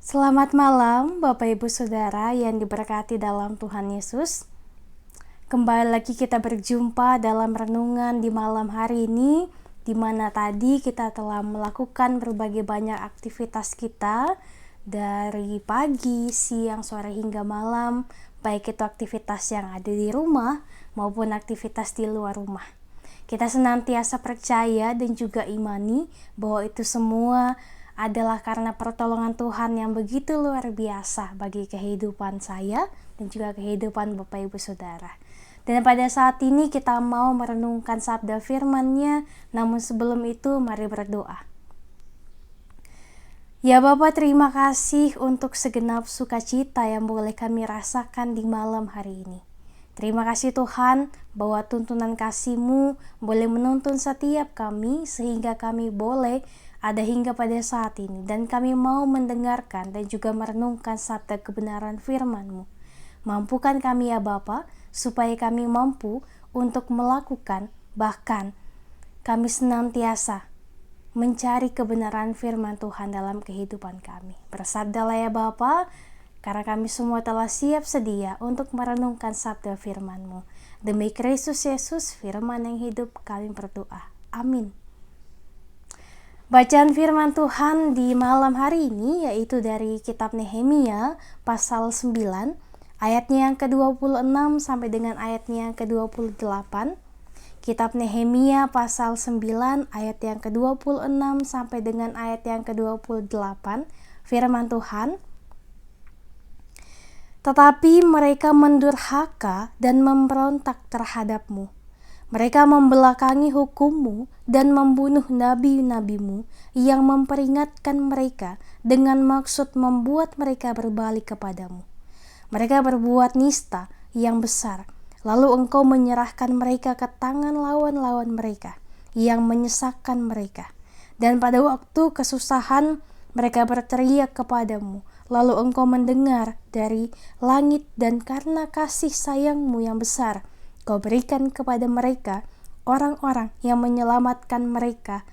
Selamat malam Bapak Ibu Saudara yang diberkati dalam Tuhan Yesus. Kembali lagi kita berjumpa dalam renungan di malam hari ini, di mana tadi kita telah melakukan berbagai banyak aktivitas kita dari pagi, siang, sore hingga malam, baik itu aktivitas yang ada di rumah maupun aktivitas di luar rumah. Kita senantiasa percaya dan juga imani bahwa itu semua adalah karena pertolongan Tuhan yang begitu luar biasa bagi kehidupan saya dan juga kehidupan Bapak Ibu Saudara. Dan pada saat ini kita mau merenungkan sabda firman-Nya, namun sebelum itu mari berdoa. Ya Bapa, terima kasih untuk segenap sukacita yang boleh kami rasakan di malam hari ini. Terima kasih Tuhan bahwa tuntunan kasih-Mu boleh menuntun setiap kami sehingga kami boleh ada hingga pada saat ini, dan kami mau mendengarkan dan juga merenungkan sabda kebenaran firman-Mu. Mampukan kami ya Bapa, supaya kami mampu untuk melakukan, bahkan kami senantiasa mencari kebenaran firman Tuhan dalam kehidupan kami. Bersabdalah ya Bapa, karena kami semua telah siap sedia untuk merenungkan sabda firman-Mu. Demi Kristus Yesus, firman yang hidup, kami berdoa. Amin. Bacaan firman Tuhan di malam hari ini yaitu dari kitab Nehemia pasal 9 ayatnya yang ke-26 sampai dengan ayatnya yang ke-28. Kitab Nehemia pasal 9 ayat yang ke-26 sampai dengan ayat yang ke-28. Firman Tuhan, tetapi mereka mendurhaka dan memberontak terhadap-Mu. Mereka membelakangi hukum-Mu dan membunuh nabi-nabi-Mu yang memperingatkan mereka dengan maksud membuat mereka berbalik kepadamu. Mereka berbuat nista yang besar, lalu Engkau menyerahkan mereka ke tangan lawan-lawan mereka yang menyesakkan mereka. Dan pada waktu kesusahan mereka berteriak kepadamu, lalu Engkau mendengar dari langit, dan karena kasih sayang-Mu yang besar, Kau berikan kepada mereka orang-orang yang menyelamatkan mereka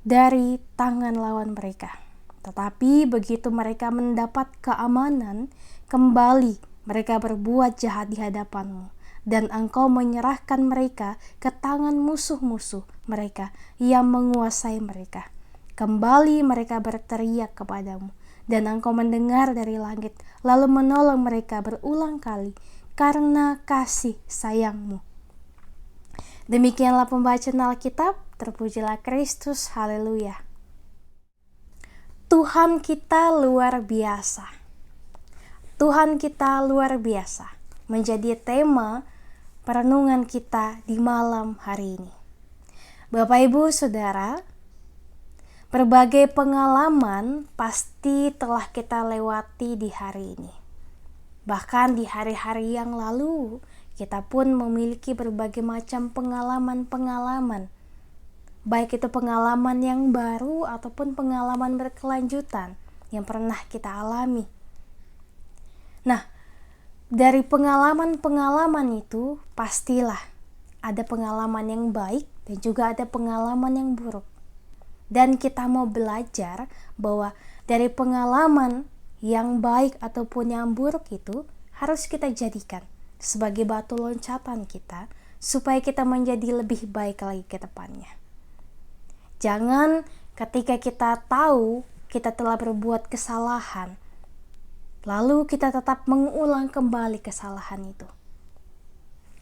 dari tangan lawan mereka. Tetapi begitu mereka mendapat keamanan, kembali mereka berbuat jahat di hadapan-Mu, dan Engkau menyerahkan mereka ke tangan musuh-musuh mereka yang menguasai mereka. Kembali mereka berteriak kepadamu, dan Engkau mendengar dari langit, lalu menolong mereka berulang kali karena kasih sayang-Mu. Demikianlah pembacaan Alkitab. Terpujilah Kristus. Haleluya. Tuhan kita luar biasa. Tuhan kita luar biasa menjadi tema perenungan kita di malam hari ini. Bapak Ibu Saudara, berbagai pengalaman pasti telah kita lewati di hari ini. Bahkan di hari-hari yang lalu, kita pun memiliki berbagai macam pengalaman-pengalaman. Baik itu pengalaman yang baru ataupun pengalaman berkelanjutan yang pernah kita alami. Nah, dari pengalaman-pengalaman itu pastilah ada pengalaman yang baik dan juga ada pengalaman yang buruk. Dan kita mau belajar bahwa dari pengalaman yang baik ataupun yang buruk itu harus kita jadikan sebagai batu loncatan kita supaya kita menjadi lebih baik lagi ke depannya. Jangan ketika kita tahu kita telah berbuat kesalahan, lalu kita tetap mengulang kembali kesalahan itu.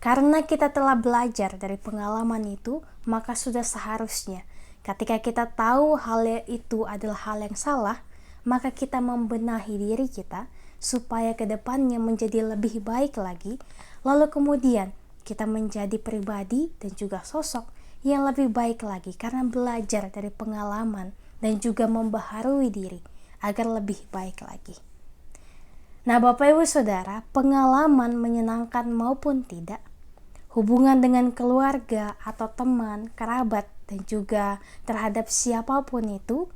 Karena kita telah belajar dari pengalaman itu, maka sudah seharusnya ketika kita tahu hal itu adalah hal yang salah, maka kita membenahi diri kita supaya ke depannya menjadi lebih baik lagi, lalu kemudian kita menjadi pribadi dan juga sosok yang lebih baik lagi karena belajar dari pengalaman dan juga membaharui diri agar lebih baik lagi. Nah Bapak Ibu Saudara, pengalaman menyenangkan maupun tidak, hubungan dengan keluarga atau teman, kerabat, dan juga terhadap siapapun itu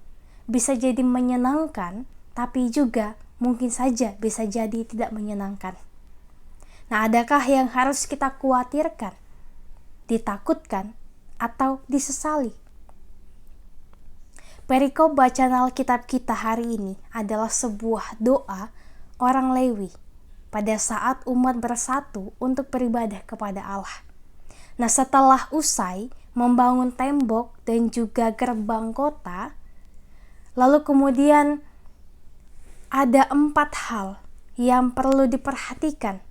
bisa jadi menyenangkan, tapi juga mungkin saja bisa jadi tidak menyenangkan. Nah, adakah yang harus kita khawatirkan, ditakutkan, atau disesali? Perikop bacaan Alkitab kita hari ini adalah sebuah doa orang Lewi pada saat umat bersatu untuk beribadah kepada Allah. Nah, setelah usai membangun tembok dan juga gerbang kota, lalu kemudian ada 4 hal yang perlu diperhatikan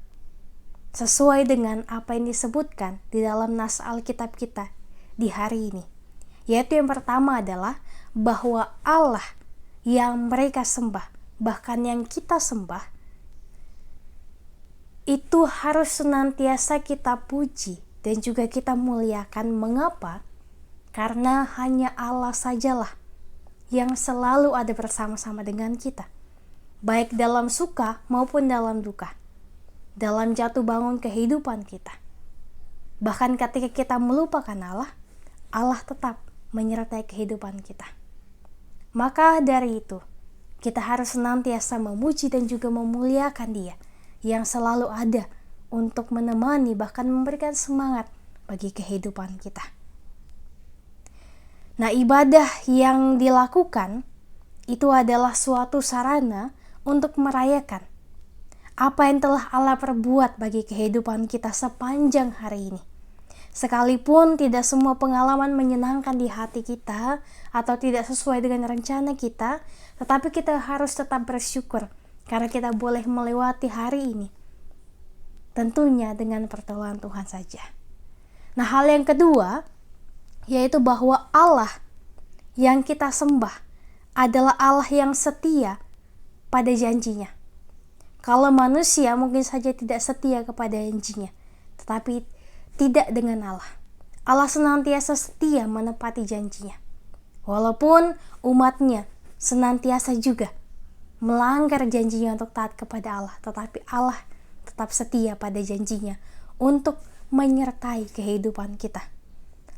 sesuai dengan apa yang disebutkan di dalam nas Alkitab kita di hari ini. Yaitu yang pertama adalah bahwa Allah yang mereka sembah, bahkan yang kita sembah, itu harus senantiasa kita puji dan juga kita muliakan. Mengapa? Karena hanya Allah sajalah yang selalu ada bersama-sama dengan kita, baik dalam suka maupun dalam duka, dalam jatuh bangun kehidupan kita. Bahkan ketika kita melupakan Allah, Allah tetap menyertai kehidupan kita. Maka dari itu, kita harus senantiasa memuji dan juga memuliakan Dia yang selalu ada untuk menemani, bahkan memberikan semangat bagi kehidupan kita. Nah, ibadah yang dilakukan itu adalah suatu sarana untuk merayakan apa yang telah Allah perbuat bagi kehidupan kita sepanjang hari ini. Sekalipun tidak semua pengalaman menyenangkan di hati kita atau tidak sesuai dengan rencana kita, tetapi kita harus tetap bersyukur karena kita boleh melewati hari ini, tentunya dengan pertolongan Tuhan saja. Nah, hal yang kedua yaitu bahwa Allah yang kita sembah adalah Allah yang setia pada janjinya. Kalau manusia mungkin saja tidak setia kepada janjinya, tetapi tidak dengan Allah. Allah senantiasa setia menepati janjinya. Walaupun umatnya senantiasa juga melanggar janjinya untuk taat kepada Allah, tetapi Allah tetap setia pada janjinya untuk menyertai kehidupan kita.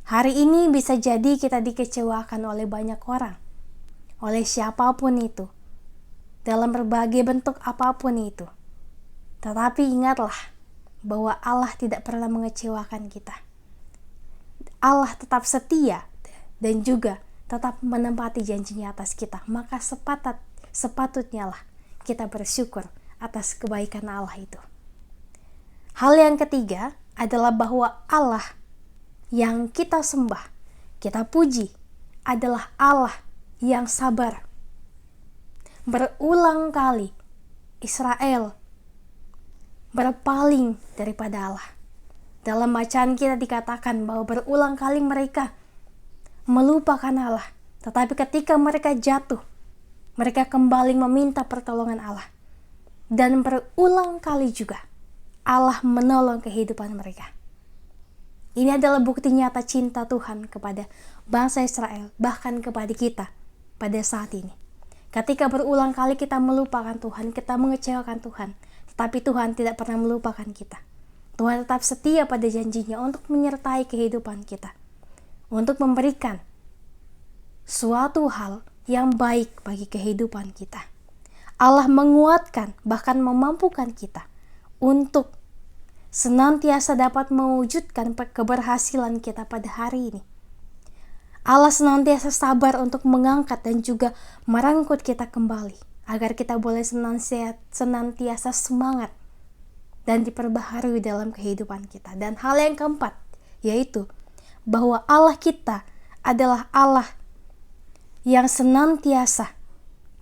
Hari ini bisa jadi kita dikecewakan oleh banyak orang, oleh siapapun itu, dalam berbagai bentuk apapun itu. Tetapi ingatlah bahwa Allah tidak pernah mengecewakan kita. Allah tetap setia dan juga tetap menempati janjinya atas kita. Maka sepatutnya lah kita bersyukur atas kebaikan Allah itu. Hal yang ketiga adalah bahwa Allah yang kita sembah, kita puji, adalah Allah yang sabar. Berulang kali Israel berpaling daripada Allah. Dalam bacaan kita dikatakan bahwa berulang kali mereka melupakan Allah. Tetapi ketika mereka jatuh, mereka kembali meminta pertolongan Allah. Dan berulang kali juga Allah menolong kehidupan mereka. Ini adalah bukti nyata cinta Tuhan kepada bangsa Israel, bahkan kepada kita pada saat ini. Ketika berulang kali kita melupakan Tuhan, kita mengecewakan Tuhan, tetapi Tuhan tidak pernah melupakan kita. Tuhan tetap setia pada janjinya untuk menyertai kehidupan kita, untuk memberikan suatu hal yang baik bagi kehidupan kita. Allah menguatkan, bahkan memampukan kita untuk senantiasa dapat mewujudkan keberhasilan kita pada hari ini. Allah senantiasa sabar untuk mengangkat dan juga merangkut kita kembali, agar kita boleh senantiasa semangat dan diperbaharui dalam kehidupan kita. Dan hal yang keempat, yaitu bahwa Allah kita adalah Allah yang senantiasa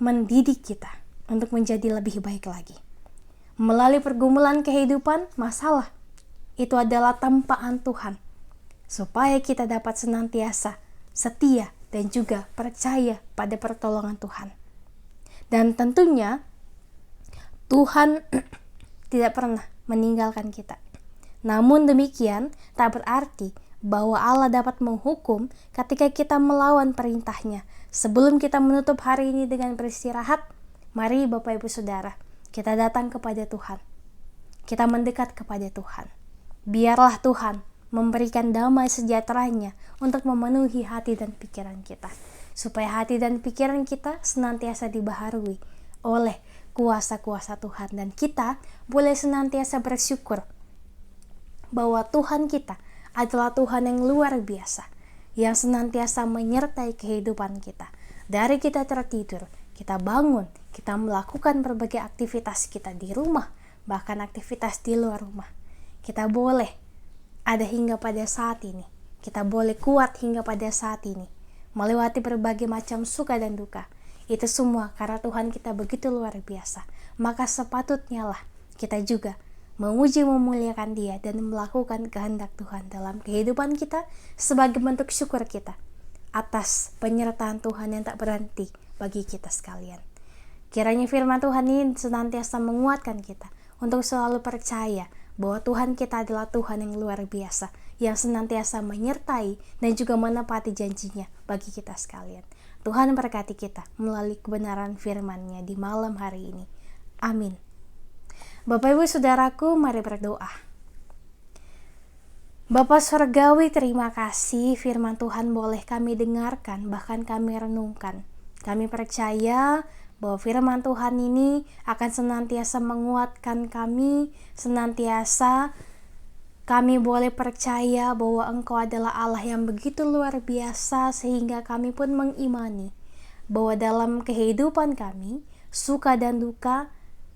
mendidik kita untuk menjadi lebih baik lagi. Melalui pergumulan kehidupan, masalah itu adalah tempaan Tuhan, supaya kita dapat senantiasa setia dan juga percaya pada pertolongan Tuhan. Dan tentunya Tuhan tidak pernah meninggalkan kita. Namun demikian tak berarti bahwa Allah dapat menghukum ketika kita melawan perintahnya. Sebelum kita menutup hari ini dengan beristirahat, mari Bapak Ibu Saudara, kita datang kepada Tuhan. Kita mendekat kepada Tuhan. Biarlah Tuhan memberikan damai sejahteranya untuk memenuhi hati dan pikiran kita, supaya hati dan pikiran kita senantiasa dibaharui oleh kuasa-kuasa Tuhan, dan kita boleh senantiasa bersyukur bahwa Tuhan kita adalah Tuhan yang luar biasa, yang senantiasa menyertai kehidupan kita Dari kita tertidur, kita bangun, kita melakukan berbagai aktivitas kita di rumah, bahkan aktivitas di luar rumah. Kita boleh ada hingga pada saat ini. Kita boleh kuat hingga pada saat ini, melewati berbagai macam suka dan duka. Itu semua karena Tuhan kita begitu luar biasa. Maka sepatutnya lah kita juga memuji memuliakan Dia dan melakukan kehendak Tuhan dalam kehidupan kita sebagai bentuk syukur kita atas penyertaan Tuhan yang tak berhenti bagi kita sekalian. Kiranya firman Tuhan ini senantiasa menguatkan kita untuk selalu percaya bahwa Tuhan kita adalah Tuhan yang luar biasa, yang senantiasa menyertai dan juga menepati janjinya bagi kita sekalian. Tuhan berkati kita melalui kebenaran firman-Nya di malam hari ini. Amin. Bapak Ibu Saudaraku, mari berdoa. Bapa Surgawi, terima kasih firman Tuhan boleh kami dengarkan, bahkan kami renungkan. Kami percaya bahwa firman Tuhan ini akan senantiasa menguatkan kami, senantiasa kami boleh percaya bahwa Engkau adalah Allah yang begitu luar biasa sehingga kami pun mengimani bahwa dalam kehidupan kami, suka dan duka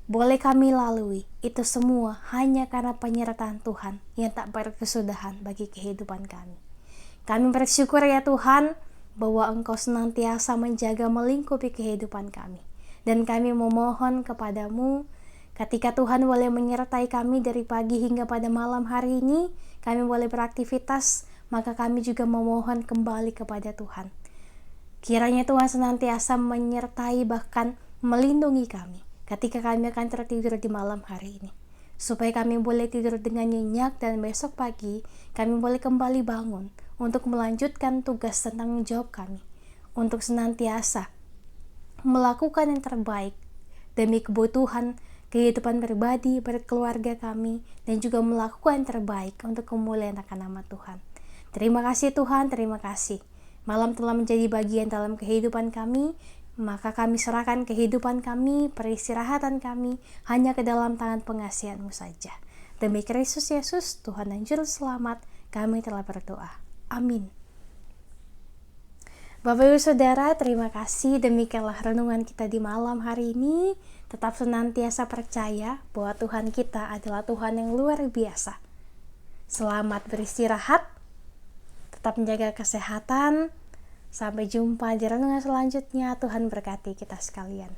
boleh kami lalui. Itu semua hanya karena penyertaan Tuhan yang tak berkesudahan bagi kehidupan kami. Kami bersyukur ya Tuhan bahwa Engkau senantiasa menjaga melingkupi kehidupan kami. Dan kami memohon kepadamu, ketika Tuhan boleh menyertai kami dari pagi hingga pada malam hari ini, kami boleh beraktivitas, maka kami juga memohon kembali kepada Tuhan. Kiranya Tuhan senantiasa menyertai bahkan melindungi kami ketika kami akan tertidur di malam hari ini. Supaya kami boleh tidur dengan nyenyak dan besok pagi kami boleh kembali bangun untuk melanjutkan tugas dan tanggung jawab kami. Untuk senantiasa melakukan yang terbaik demi kebutuhan kehidupan pribadi, berkeluarga kami, dan juga melakukan yang terbaik untuk kemuliaan akan nama Tuhan. Terima kasih Tuhan, terima kasih. Malam telah menjadi bagian dalam kehidupan kami, maka kami serahkan kehidupan kami, peristirahatan kami, hanya ke dalam tangan pengasihan-Mu saja. Demi Kristus Yesus, Tuhan dan Juru Selamat, kami telah berdoa. Amin. Bapak Ibu Saudara, terima kasih. Demikianlah renungan kita di malam hari ini. Tetap senantiasa percaya bahwa Tuhan kita adalah Tuhan yang luar biasa. Selamat beristirahat, tetap menjaga kesehatan. Sampai jumpa di renungan selanjutnya. Tuhan berkati kita sekalian.